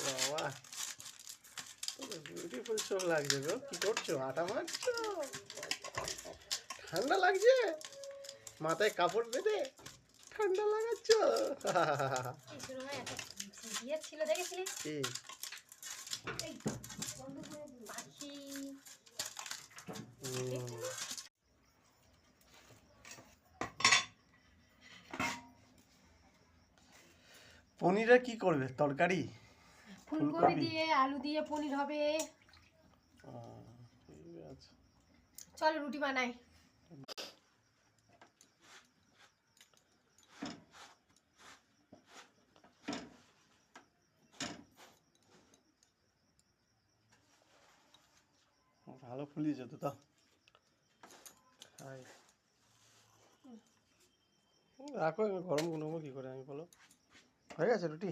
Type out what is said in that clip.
বাবা, বিউটিফুল চোখ লাগছে গো। কি করছো? আটা মারছো? ঠান্ডা লাগছে? মাথায় কাপড় বেঁধে ঠান্ডা লাগাচ্ছ? ছিল দেখেছিলি? কি? পাখি। পনিরে কি করবে? তরকারি? ফুলকপি দিয়ে আলু দিয়ে পনির হবে। ঠিক আছে, চল রুটি বানাই। ভালো ফুলিয়েছে তো। রাখো, গরম গুনবো কি করে আমি, বলো। হয়ে গেছে রুটি?